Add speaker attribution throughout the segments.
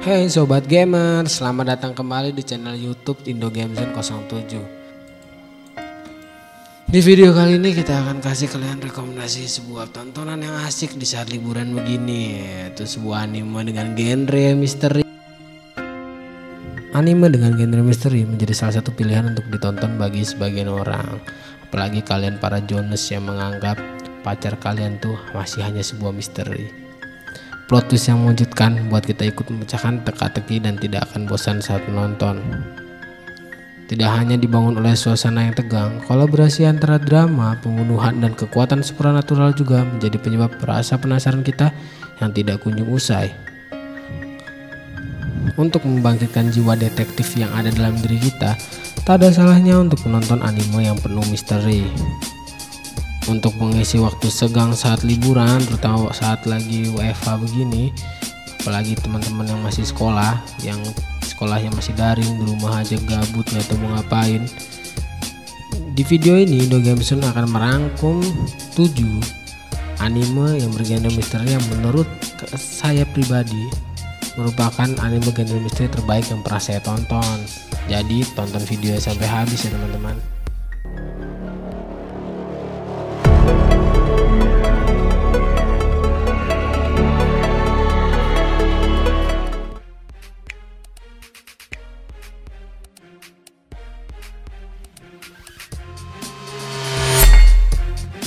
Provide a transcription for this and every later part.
Speaker 1: Hey Sobat Gamer, selamat datang kembali di channel YouTube Indo Gamezone 07. Di video kali ini kita akan kasih kalian rekomendasi sebuah tontonan yang asik di saat liburan begini, yaitu sebuah anime dengan genre misteri. Anime dengan genre misteri menjadi salah satu pilihan untuk ditonton bagi sebagian orang, apalagi kalian para Jones yang menganggap pacar kalian tuh masih hanya sebuah misteri. Plot twist yang mengejutkan buat kita ikut memecahkan teka-teki dan tidak akan bosan saat menonton. Tidak hanya dibangun oleh suasana yang tegang, kolaborasi antara drama, pembunuhan, dan kekuatan supernatural juga menjadi penyebab rasa penasaran kita yang tidak kunjung usai. Untuk membangkitkan jiwa detektif yang ada dalam diri kita, tak ada salahnya untuk menonton anime yang penuh misteri. Untuk mengisi waktu segang saat liburan, terutama saat lagi WFH begini, apalagi teman-teman yang masih sekolah, yang sekolahnya masih daring, di rumah aja gabut nggak tahu mau ngapain. Di video ini Indo Gamezone akan merangkum 7 anime yang bergenre misteri yang menurut saya pribadi merupakan anime genre misteri terbaik yang pernah saya tonton. Jadi tonton videonya sampai habis ya teman-teman.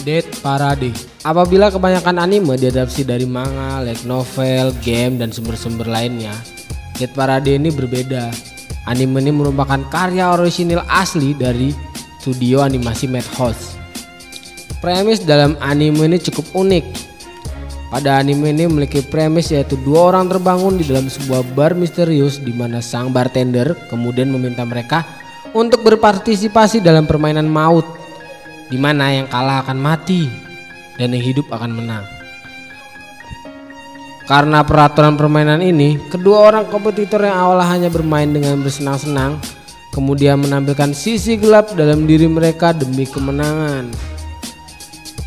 Speaker 1: Death Parade. Apabila kebanyakan anime diadaptasi dari manga, light novel, game, dan sumber-sumber lainnya, Death Parade ini berbeda. Anime ini merupakan karya orisinil asli dari studio animasi Madhouse. Premis dalam anime ini cukup unik. Pada anime ini memiliki premis yaitu dua orang terbangun di dalam sebuah bar misterius di mana sang bartender kemudian meminta mereka untuk berpartisipasi dalam permainan maut, di mana yang kalah akan mati dan yang hidup akan menang. Karena peraturan permainan ini, kedua orang kompetitor yang awalnya hanya bermain dengan bersenang-senang, kemudian menampilkan sisi gelap dalam diri mereka demi kemenangan.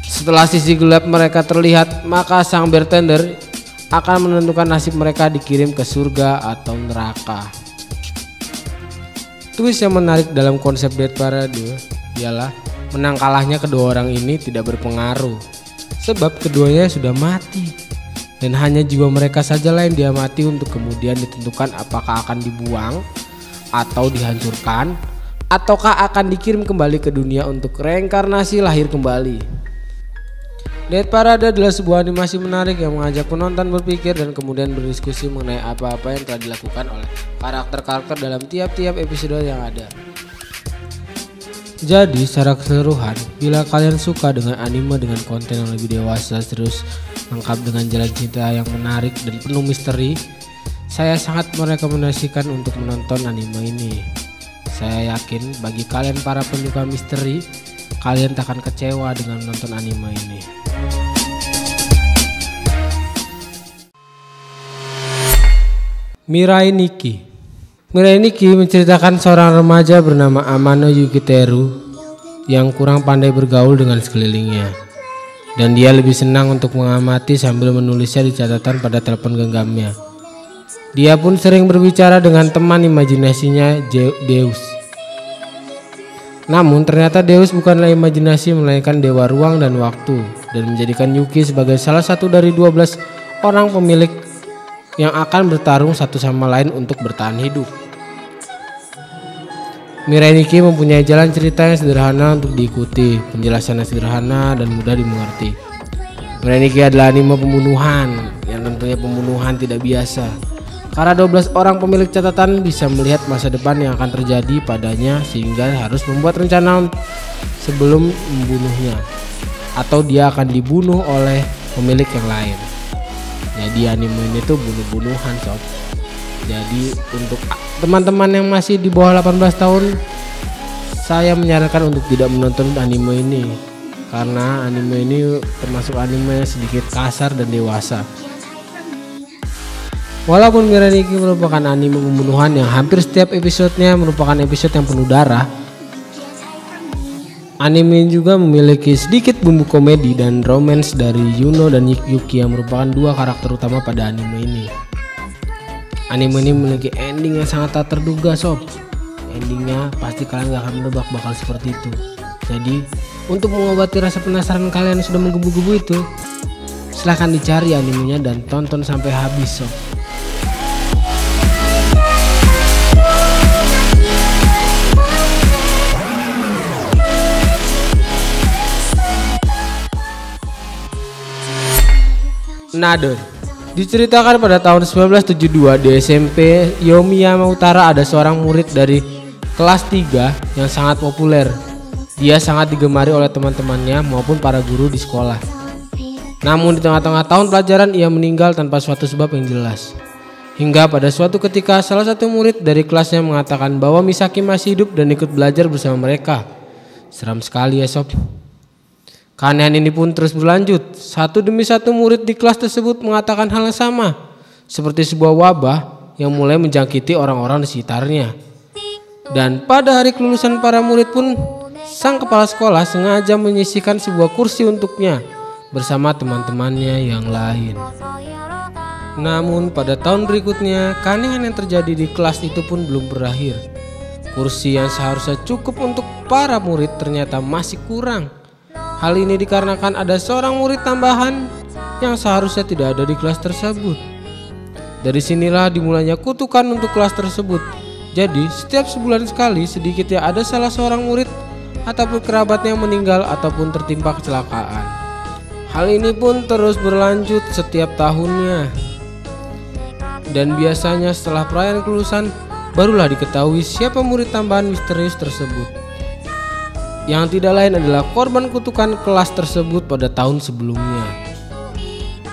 Speaker 1: Setelah sisi gelap mereka terlihat, maka sang bartender akan menentukan nasib mereka dikirim ke surga atau neraka. Twist yang menarik dalam konsep Death Parade ialah menang kalahnya kedua orang ini tidak berpengaruh, sebab keduanya sudah mati dan hanya jiwa mereka sajalah yang diamati untuk kemudian ditentukan apakah akan dibuang atau dihancurkan ataukah akan dikirim kembali ke dunia untuk reinkarnasi lahir kembali. Death Parade adalah sebuah animasi menarik yang mengajak penonton berpikir dan kemudian berdiskusi mengenai apa-apa yang telah dilakukan oleh karakter-karakter dalam tiap-tiap episode yang ada. Jadi secara keseluruhan, bila kalian suka dengan anime dengan konten yang lebih dewasa, terus lengkap dengan jalan cerita yang menarik dan penuh misteri, saya sangat merekomendasikan untuk menonton anime ini. Saya yakin bagi kalian para penyuka misteri, kalian tak akan kecewa dengan menonton anime ini. Mirai Nikki. Mirai Nikki menceritakan seorang remaja bernama Amano Yukiteru yang kurang pandai bergaul dengan sekelilingnya, dan dia lebih senang untuk mengamati sambil menulisnya di catatan pada telepon genggamnya. Dia pun sering berbicara dengan teman imajinasinya Deus. Namun ternyata Deus bukanlah imajinasi melainkan dewa ruang dan waktu, dan menjadikan Yuki sebagai salah satu dari 12 orang pemilik yang akan bertarung satu sama lain untuk bertahan hidup. Mirai Nikki mempunyai jalan cerita yang sederhana untuk diikuti, penjelasannya sederhana dan mudah dimengerti. Mirai Nikki adalah anime pembunuhan yang tentunya pembunuhan tidak biasa, karena 12 orang pemilik catatan bisa melihat masa depan yang akan terjadi padanya sehingga harus membuat rencana sebelum membunuhnya, atau dia akan dibunuh oleh pemilik yang lain. Jadi anime ini tuh bunuh-bunuhan sob. Jadi untuk teman-teman yang masih di bawah 18 tahun, saya menyarankan untuk tidak menonton anime ini, karena anime ini termasuk anime sedikit kasar dan dewasa. Walaupun Mirai Nikki merupakan anime pembunuhan yang hampir setiap episodenya merupakan episode yang penuh darah, anime juga memiliki sedikit bumbu komedi dan romance dari Yuno dan Yuki yang merupakan dua karakter utama pada anime ini. Anime ini memiliki ending yang sangat tak terduga sob. Endingnya pasti kalian gak akan menebak bakal seperti itu. Jadi untuk mengobati rasa penasaran kalian yang sudah menggebu-gebu itu, silahkan dicari animenya dan tonton sampai habis sob. Another diceritakan pada tahun 1972 di SMP Yomiyama Utara ada seorang murid dari kelas 3 yang sangat populer. Dia sangat digemari oleh teman-temannya maupun para guru di sekolah. Namun di tengah-tengah tahun pelajaran ia meninggal tanpa suatu sebab yang jelas. Hingga pada suatu ketika salah satu murid dari kelasnya mengatakan bahwa Misaki masih hidup dan ikut belajar bersama mereka. Seram sekali ya sob. Keanehan ini pun terus berlanjut. Satu demi satu murid di kelas tersebut mengatakan hal yang sama, seperti sebuah wabah yang mulai menjangkiti orang-orang di sekitarnya. Dan pada hari kelulusan para murid pun, sang kepala sekolah sengaja menyisihkan sebuah kursi untuknya bersama teman-temannya yang lain. Namun pada tahun berikutnya, keanehan yang terjadi di kelas itu pun belum berakhir. Kursi yang seharusnya cukup untuk para murid ternyata masih kurang. Hal ini dikarenakan ada seorang murid tambahan yang seharusnya tidak ada di kelas tersebut. Dari sinilah dimulainya kutukan untuk kelas tersebut. Jadi setiap sebulan sekali sedikitnya ada salah seorang murid ataupun kerabatnya yang meninggal ataupun tertimpa kecelakaan. Hal ini pun terus berlanjut setiap tahunnya. Dan biasanya setelah perayaan kelulusan barulah diketahui siapa murid tambahan misterius tersebut. Yang tidak lain adalah korban kutukan kelas tersebut pada tahun sebelumnya.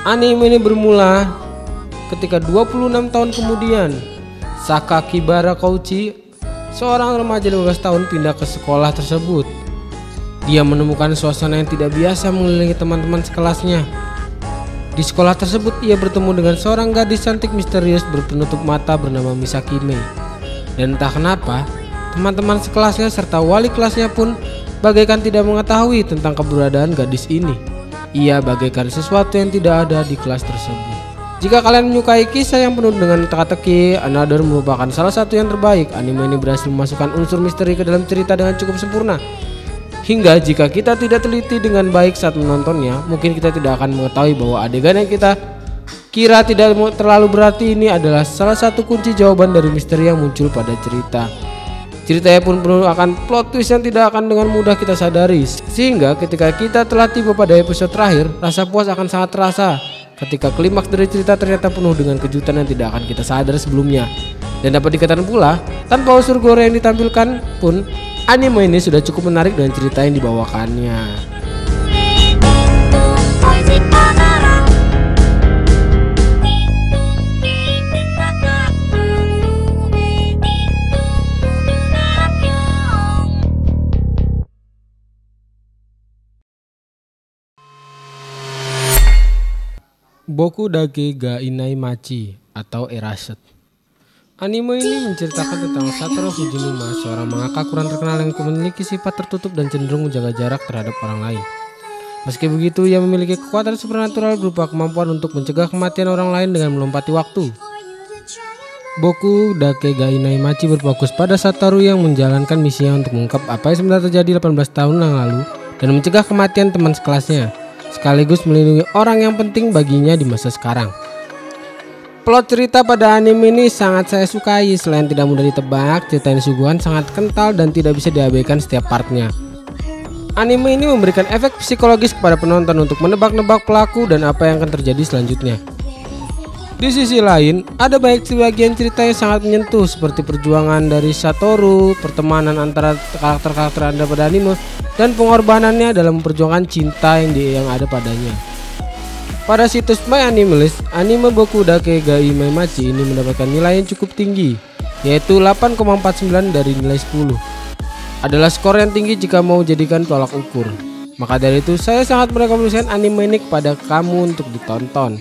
Speaker 1: Anime ini bermula ketika 26 tahun kemudian Sakakibara Kouchi, seorang remaja 15 tahun, pindah ke sekolah tersebut. Dia menemukan suasana yang tidak biasa mengelilingi teman-teman sekelasnya. Di sekolah tersebut ia bertemu dengan seorang gadis cantik misterius berpenutup mata bernama Misaki Mei. Dan entah kenapa teman-teman sekelasnya serta wali kelasnya pun bagaikan tidak mengetahui tentang keberadaan gadis ini. Ia bagaikan sesuatu yang tidak ada di kelas tersebut. Jika kalian menyukai kisah yang penuh dengan teka-teki, Another merupakan salah satu yang terbaik. Anime ini berhasil memasukkan unsur misteri ke dalam cerita dengan cukup sempurna. Hingga jika kita tidak teliti dengan baik saat menontonnya, mungkin kita tidak akan mengetahui bahwa adegan yang kita kira tidak terlalu berarti ini adalah salah satu kunci jawaban dari misteri yang muncul pada cerita. Ceritanya pun penuh akan plot twist yang tidak akan dengan mudah kita sadari. Sehingga ketika kita telah tiba pada episode terakhir, rasa puas akan sangat terasa ketika klimaks dari cerita ternyata penuh dengan kejutan yang tidak akan kita sadar sebelumnya. Dan dapat dikatakan pula, tanpa unsur gore yang ditampilkan pun, anime ini sudah cukup menarik dengan cerita yang dibawakannya. Boku Dake ga Inai Machi atau Erased. Anime ini menceritakan tentang Satoru Fujinuma, seorang mangaka kurang terkenal yang memiliki sifat tertutup dan cenderung menjaga jarak terhadap orang lain. Meski begitu, ia memiliki kekuatan supernatural berupa kemampuan untuk mencegah kematian orang lain dengan melompati waktu. Boku Dake ga Inai Machi berfokus pada Satoru yang menjalankan misinya untuk mengungkap apa yang sebenarnya terjadi 18 tahun yang lalu dan mencegah kematian teman sekelasnya, sekaligus melindungi orang yang penting baginya di masa sekarang. Plot cerita pada anime ini sangat saya sukai. Selain tidak mudah ditebak, cerita yang disuguhkan sangat kental dan tidak bisa diabaikan setiap partnya. Anime ini memberikan efek psikologis kepada penonton untuk menebak-nebak pelaku dan apa yang akan terjadi selanjutnya. Di sisi lain, ada banyak sebagian cerita yang sangat menyentuh seperti perjuangan dari Satoru, pertemanan antara karakter-karakter Anda pada anime, dan pengorbanannya dalam memperjuangkan cinta yang ada padanya. Pada situs My Anime List, anime Boku Dake ga Inai Machi ini mendapatkan nilai yang cukup tinggi, yaitu 8,49 dari nilai 10. Adalah skor yang tinggi jika mau jadikan tolak ukur. Maka dari itu, saya sangat merekomendasikan anime ini kepada kamu untuk ditonton.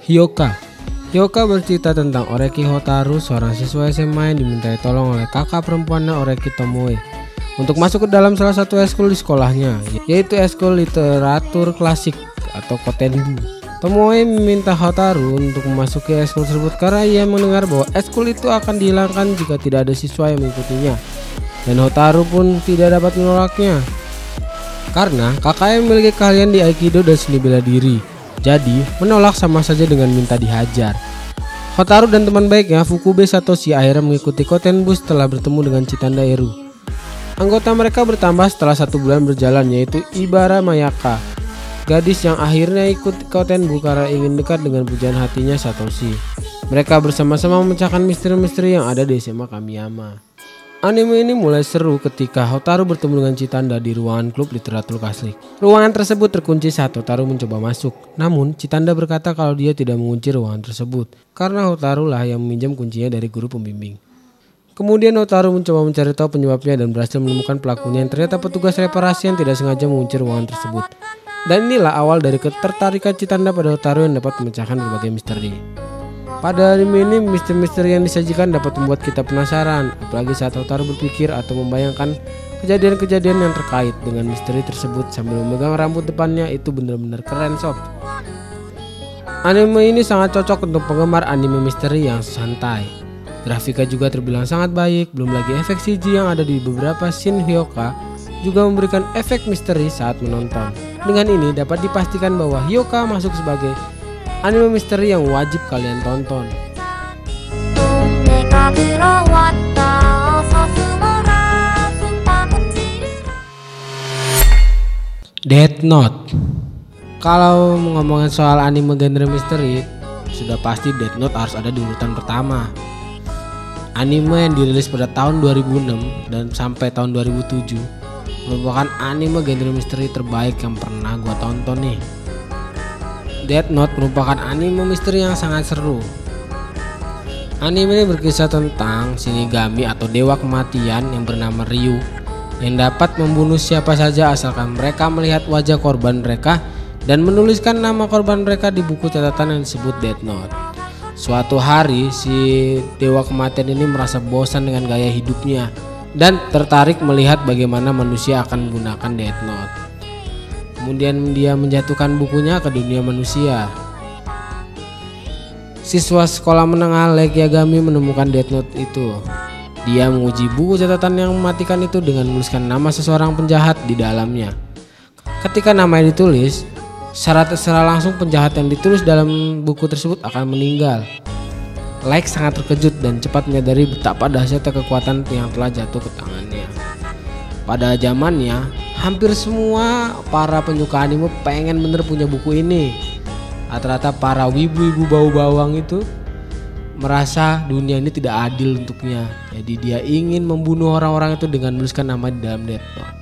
Speaker 1: Hyoka bercerita tentang Oreki Hotaru, seorang siswa SMA yang dimintai tolong oleh kakak perempuannya Oreki Tomoe untuk masuk ke dalam salah satu eskul di sekolahnya, yaitu eskul literatur klasik atau Kotenbu. Tomoe meminta Hotaru untuk memasuki eskul tersebut karena ia mendengar bahwa eskul itu akan dihilangkan jika tidak ada siswa yang mengikutinya. Dan Hotaru pun tidak dapat menolaknya karena kakaknya memiliki keahlian di Aikido dan seni bela diri. Jadi menolak sama saja dengan minta dihajar. Hotaru dan teman baiknya Fukube Satoshi akhirnya mengikuti Kotenbu setelah bertemu dengan Chitanda Eru. Anggota mereka bertambah setelah 1 bulan berjalan, yaitu Ibara Mayaka, gadis yang akhirnya ikut Kotenbu karena ingin dekat dengan pujaan hatinya Satoshi. Mereka bersama-sama memecahkan misteri-misteri yang ada di SMA Kamiyama. Anime ini mulai seru ketika Hotaru bertemu dengan Chitanda di ruangan klub literatur klasik. Ruangan tersebut terkunci saat Hotaru mencoba masuk. Namun Chitanda berkata kalau dia tidak mengunci ruangan tersebut karena Hotaru lah yang meminjam kuncinya dari guru pembimbing. Kemudian Hotaru mencoba mencari tahu penyebabnya dan berhasil menemukan pelakunya yang ternyata petugas reparasi yang tidak sengaja mengunci ruangan tersebut. Dan inilah awal dari ketertarikan Chitanda pada Hotaru yang dapat memecahkan berbagai misteri. Pada anime ini misteri-misteri yang disajikan dapat membuat kita penasaran, apalagi saat Hotaru berpikir atau membayangkan kejadian-kejadian yang terkait dengan misteri tersebut sambil memegang rambut depannya. Itu benar-benar keren sob. Anime ini sangat cocok untuk penggemar anime misteri yang santai. Grafika juga terbilang sangat baik, belum lagi efek CG yang ada di beberapa scene Hyoka juga memberikan efek misteri saat menonton. Dengan ini dapat dipastikan bahwa Hyoka masuk sebagai anime misteri yang wajib kalian tonton. Death Note. Kalau ngomongin soal anime genre misteri, sudah pasti Death Note harus ada di urutan pertama. Anime yang dirilis pada tahun 2006 dan sampai tahun 2007 merupakan anime genre misteri terbaik yang pernah gua tonton nih. Death Note merupakan anime misteri yang sangat seru. Anime ini berkisah tentang Shinigami atau dewa kematian yang bernama Ryu yang dapat membunuh siapa saja asalkan mereka melihat wajah korban mereka dan menuliskan nama korban mereka di buku catatan yang disebut Death Note. Suatu hari si dewa kematian ini merasa bosan dengan gaya hidupnya dan tertarik melihat bagaimana manusia akan menggunakan Death Note. Kemudian dia menjatuhkan bukunya ke dunia manusia. Siswa sekolah menengah Lake Yagami menemukan Death Note itu. Dia menguji buku catatan yang mematikan itu dengan menuliskan nama seseorang penjahat di dalamnya. Ketika namanya ditulis, secara langsung penjahat yang ditulis dalam buku tersebut akan meninggal. Like sangat terkejut dan cepat menyadari betapa dahsyatnya kekuatan yang telah jatuh ke tangannya. Pada zamannya, hampir semua para penyuka anime pengen bener punya buku ini. Rata-rata para wibu-wibu bau bawang itu merasa dunia ini tidak adil untuknya. Jadi dia ingin membunuh orang-orang itu dengan menuliskan nama di dalam Death Note.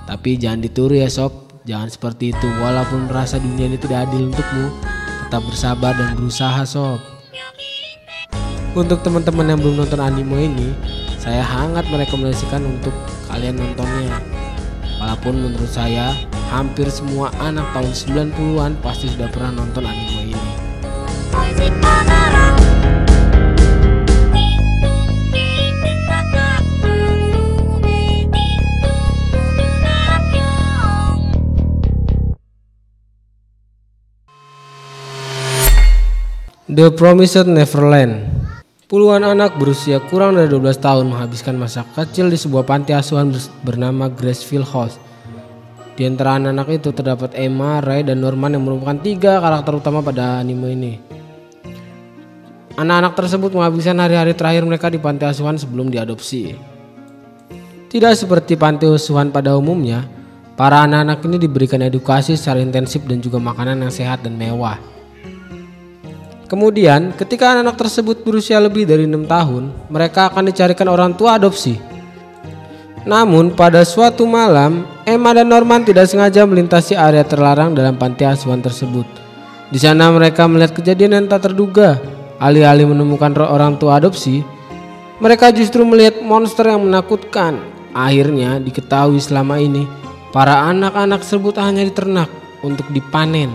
Speaker 1: Tapi jangan ditiru ya sob. Jangan seperti itu, walaupun merasa dunia ini tidak adil untukmu, tetap bersabar dan berusaha sob. Untuk teman-teman yang belum nonton anime ini, saya sangat merekomendasikan untuk kalian nontonnya. Walaupun menurut saya, hampir semua anak tahun 90-an pasti sudah pernah nonton anime ini. The Promised Neverland. Puluhan anak berusia kurang dari 12 tahun menghabiskan masa kecil di sebuah panti asuhan bernama Gracefield House. Di antara anak-anak itu terdapat Emma, Ray, dan Norman yang merupakan 3 karakter utama pada anime ini. Anak-anak tersebut menghabiskan hari-hari terakhir mereka di panti asuhan sebelum diadopsi. Tidak seperti panti asuhan pada umumnya, para anak-anak ini diberikan edukasi secara intensif dan juga makanan yang sehat dan mewah. Kemudian ketika anak-anak tersebut berusia lebih dari 6 tahun, mereka akan dicarikan orang tua adopsi. Namun pada suatu malam, Emma dan Norman tidak sengaja melintasi area terlarang dalam panti asuhan tersebut. Di sana mereka melihat kejadian yang tak terduga. Alih-alih menemukan orang tua adopsi, mereka justru melihat monster yang menakutkan. Akhirnya diketahui selama ini, para anak-anak tersebut hanya diternak untuk dipanen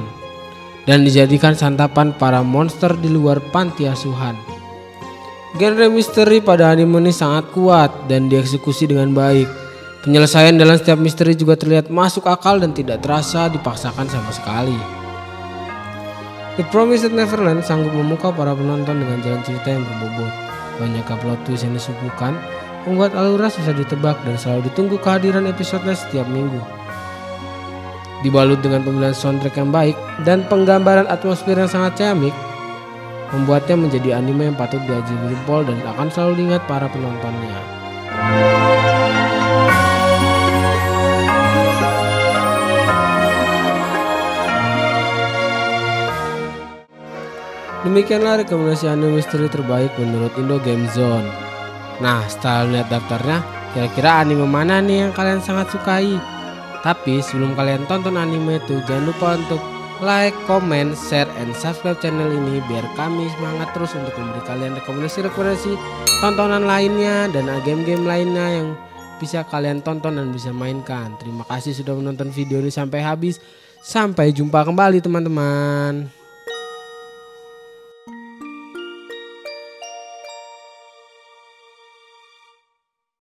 Speaker 1: dan dijadikan santapan para monster di luar panti asuhan. Genre misteri pada anime ini sangat kuat dan dieksekusi dengan baik. Penyelesaian dalam setiap misteri juga terlihat masuk akal dan tidak terasa dipaksakan sama sekali. The Promised Neverland sanggup memukau para penonton dengan jalan cerita yang berbobot. Banyak plot twist yang disuguhkan membuat alurnya susah ditebak dan selalu ditunggu kehadiran episodenya setiap minggu. Dibalut dengan pemilihan soundtrack yang baik dan penggambaran atmosfer yang sangat ciamik, membuatnya menjadi anime yang patut diajari jempol dan akan selalu diingat para penontonnya. Demikianlah rekomendasi anime misteri terbaik menurut Indo Game Zone. Nah, setelah lihat daftarnya, kira-kira anime mana nih yang kalian sangat sukai? Tapi sebelum kalian tonton anime itu, jangan lupa untuk like, comment, share, and subscribe channel ini biar kami semangat terus untuk memberi kalian rekomendasi-rekomendasi tontonan lainnya dan game-game lainnya yang bisa kalian tonton dan bisa mainkan. Terima kasih sudah menonton video ini sampai habis. Sampai jumpa kembali teman-teman.